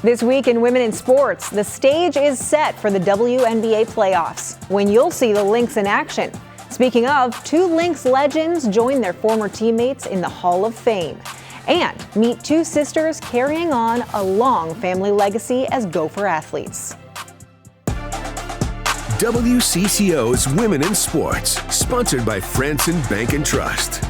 This week in Women in Sports, the stage is set for the WNBA Playoffs, when you'll see the Lynx in action. Speaking of, two Lynx legends join their former teammates in the Hall of Fame. And meet two sisters carrying on a long family legacy as Gopher athletes. WCCO's Women in Sports, sponsored by Franson Bank and Trust.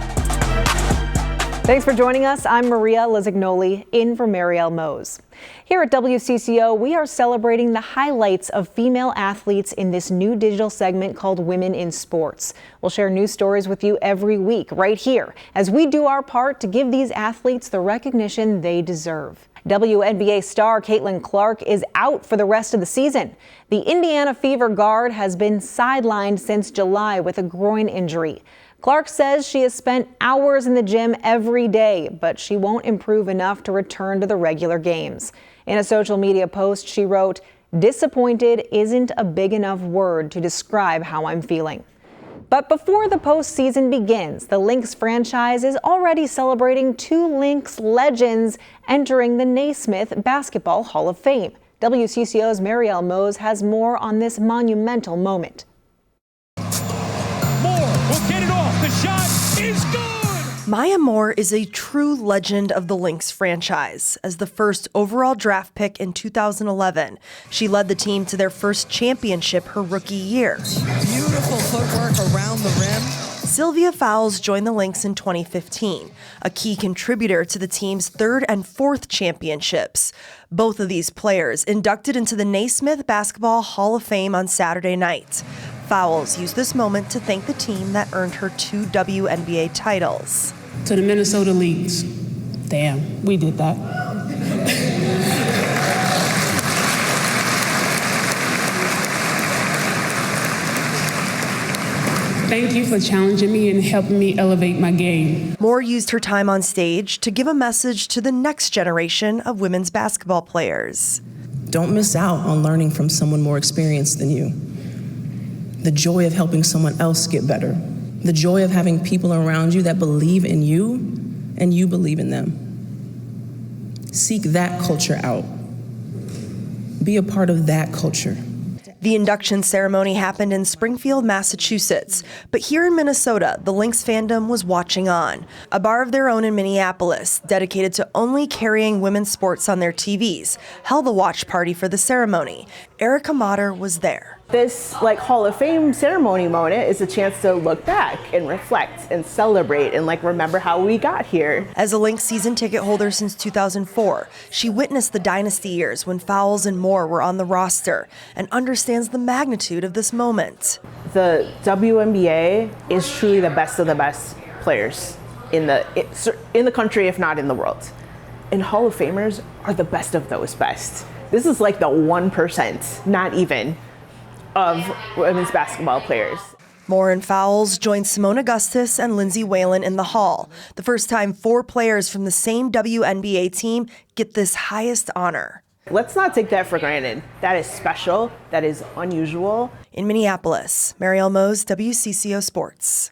Thanks for joining us. I'm Maria Lisignoli, in for Marielle Mose. Here at WCCO, we are celebrating the highlights of female athletes in this new digital segment called Women in Sports. We'll share news stories with you every week right here as we do our part to give these athletes the recognition they deserve. WNBA star Caitlin Clark is out for the rest of the season. The Indiana Fever guard has been sidelined since July with a groin injury. Clark says she has spent hours in the gym every day, but she won't improve enough to return to the regular games. In a social media post, she wrote, "Disappointed isn't a big enough word to describe how I'm feeling." But before the postseason begins, the Lynx franchise is already celebrating two Lynx legends entering the Naismith Basketball Hall of Fame. WCCO's Marielle Mose has more on this monumental moment. The shot is good! Maya Moore is a true legend of the Lynx franchise. As the first overall draft pick in 2011, she led the team to their first championship her rookie year. Beautiful footwork around the rim. Sylvia Fowles joined the Lynx in 2015, a key contributor to the team's third and fourth championships. Both of these players inducted into the Naismith Basketball Hall of Fame on Saturday night. Fowles used this moment to thank the team that earned her 2 WNBA titles. To the Minnesota Lynx. Damn, we did that. Thank you for challenging me and helping me elevate my game. Moore used her time on stage to give a message to the next generation of women's basketball players. Don't miss out on learning from someone more experienced than you. The joy of helping someone else get better. The joy of having people around you that believe in you and you believe in them. Seek that culture out. Be a part of that culture. The induction ceremony happened in Springfield, Massachusetts. But here in Minnesota, the Lynx fandom was watching on. A bar of their own in Minneapolis, dedicated to only carrying women's sports on their TVs, held a watch party for the ceremony. Erica Motter was there. This Hall of Fame ceremony moment is a chance to look back and reflect and celebrate and remember how we got here. As a Lynx season ticket holder since 2004, she witnessed the dynasty years when Fowles and Moore were on the roster and understands the magnitude of this moment. The WNBA is truly the best of the best players in the country, if not in the world. And Hall of Famers are the best of those best. This is like the 1%, not even, of women's basketball players. Moore and Fowles joined Simone Augustus and Lindsay Whalen in the hall. The first time 4 players from the same WNBA team get this highest honor. Let's not take that for granted. That is special. That is unusual. In Minneapolis, Marielle Mose, WCCO Sports.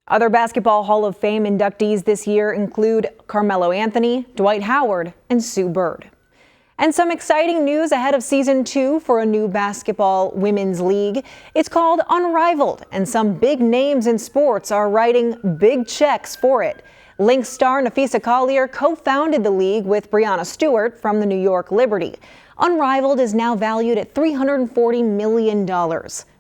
Other Basketball Hall of Fame inductees this year include Carmelo Anthony, Dwight Howard, and Sue Bird. And some exciting news ahead of season 2 for a new basketball women's league. It's called Unrivaled, and some big names in sports are writing big checks for it. Lynx star Napheesa Collier co-founded the league with Breanna Stewart from the New York Liberty. Unrivaled is now valued at $340 million.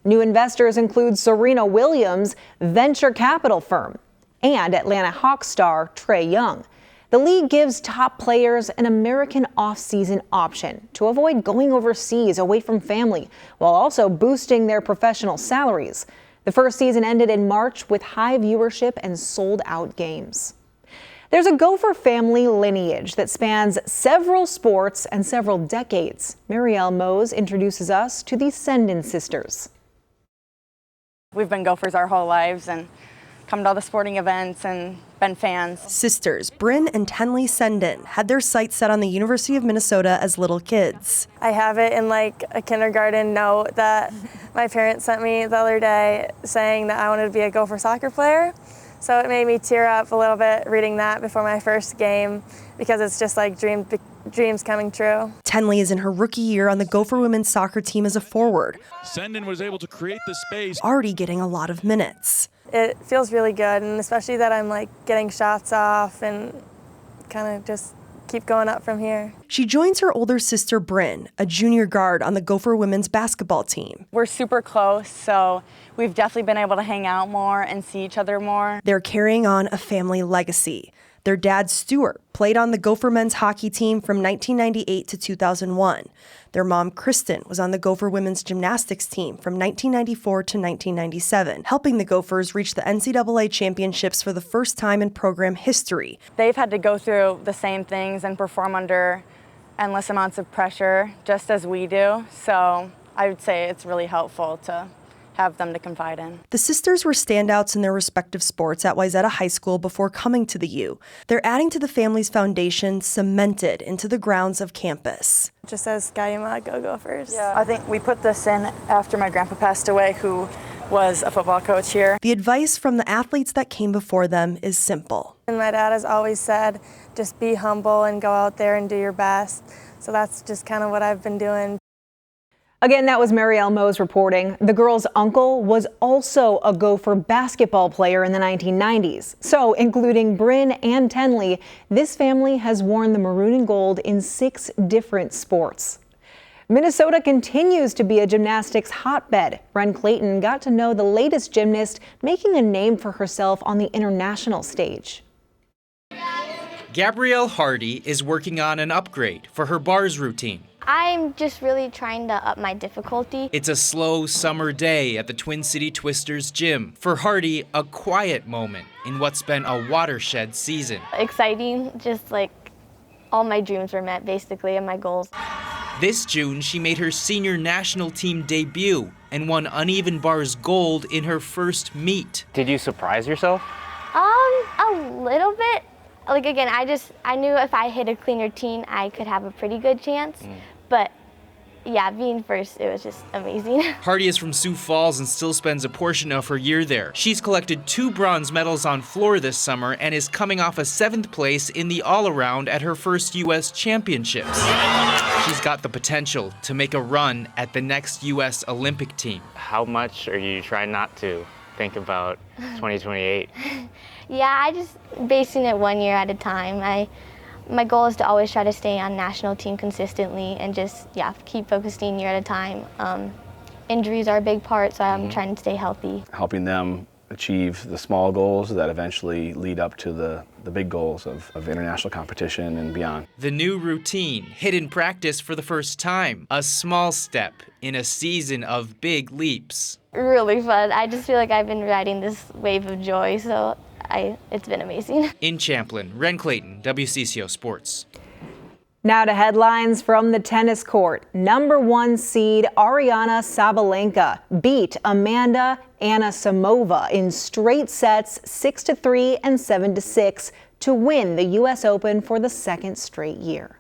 New investors include Serena Williams' venture capital firm and Atlanta Hawks star Trae Young. The league gives top players an American off-season option to avoid going overseas away from family, while also boosting their professional salaries. The first season ended in March with high viewership and sold-out games. There's a Gopher family lineage that spans several sports and several decades. Marielle Mose introduces us to the Sendin sisters. We've been Gophers our whole lives and come to all the sporting events and been fans. Sisters Bryn and Tenley Sendin had their sights set on the University of Minnesota as little kids. I have it in a kindergarten note that my parents sent me the other day saying that I wanted to be a Gopher soccer player. So it made me tear up a little bit reading that before my first game because it's just dream dreams coming true. Tenley is in her rookie year on the Gopher women's soccer team as a forward. Sendin was able to create the space. Already getting a lot of minutes. It feels really good, and especially that I'm like getting shots off and kind of just keep going up from here. She joins her older sister Bryn, a junior guard on the Gopher women's basketball team. We're super close, so we've definitely been able to hang out more and see each other more. They're carrying on a family legacy. Their dad, Stuart, played on the Gopher men's hockey team from 1998 to 2001. Their mom, Kristen, was on the Gopher women's gymnastics team from 1994 to 1997, helping the Gophers reach the NCAA championships for the first time in program history. They've had to go through the same things and perform under endless amounts of pressure, just as we do. So I would say it's really helpful to have them to confide in. The sisters were standouts in their respective sports at Wayzata High School before coming to the U. They're adding to the family's foundation cemented into the grounds of campus. It just says Skayama, go Gophers. Yeah, I think we put this in after my grandpa passed away, who was a football coach here. The advice from the athletes that came before them is simple. And my dad has always said, just be humble and go out there and do your best. So that's just kind of what I've been doing. Again, that was Marielle Mose reporting. The girl's uncle was also a Gopher basketball player in the 1990s. So, including Bryn and Tenley, this family has worn the maroon and gold in 6 different sports. Minnesota continues to be a gymnastics hotbed. Ren Clayton got to know the latest gymnast making a name for herself on the international stage. Gabrielle Hardy is working on an upgrade for her bars routine. I'm just really trying to up my difficulty. It's a slow summer day at the Twin City Twisters gym. For Hardy, a quiet moment in what's been a watershed season. Exciting, just like all my dreams were met basically and my goals. This June, she made her senior national team debut and won uneven bars gold in her first meet. Did you surprise yourself? A little bit. Like again, I knew if I hit a clean routine, I could have a pretty good chance. But yeah, being first, it was just amazing. Hardy is from Sioux Falls and still spends a portion of her year there. She's collected 2 bronze medals on floor this summer and is coming off a 7th place in the all-around at her first U.S. Championships. She's got the potential to make a run at the next U.S. Olympic team. How much are you trying not to think about 2028? Yeah, I just basing it 1 year at a time. My goal is to always try to stay on national team consistently and just, keep focusing 1 year at a time. Injuries are a big part, so I'm trying to stay healthy. Helping them achieve the small goals that eventually lead up to the big goals of international competition and beyond. The new routine, hit in practice for the first time, a small step in a season of big leaps. Really fun. I just feel like I've been riding this wave of joy, so it's been amazing. In Champlin, Ren Clayton, WCCO Sports. Now to headlines from the tennis court. Number 1 seed Aryna Sabalenka beat Amanda Anisimova in straight sets 6-3 and 7-6 to win the U.S. Open for the 2nd straight year.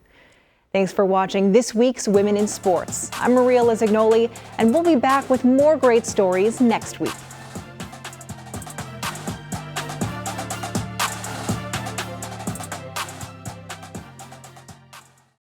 Thanks for watching this week's Women in Sports. I'm Maria Lisignoli, and we'll be back with more great stories next week.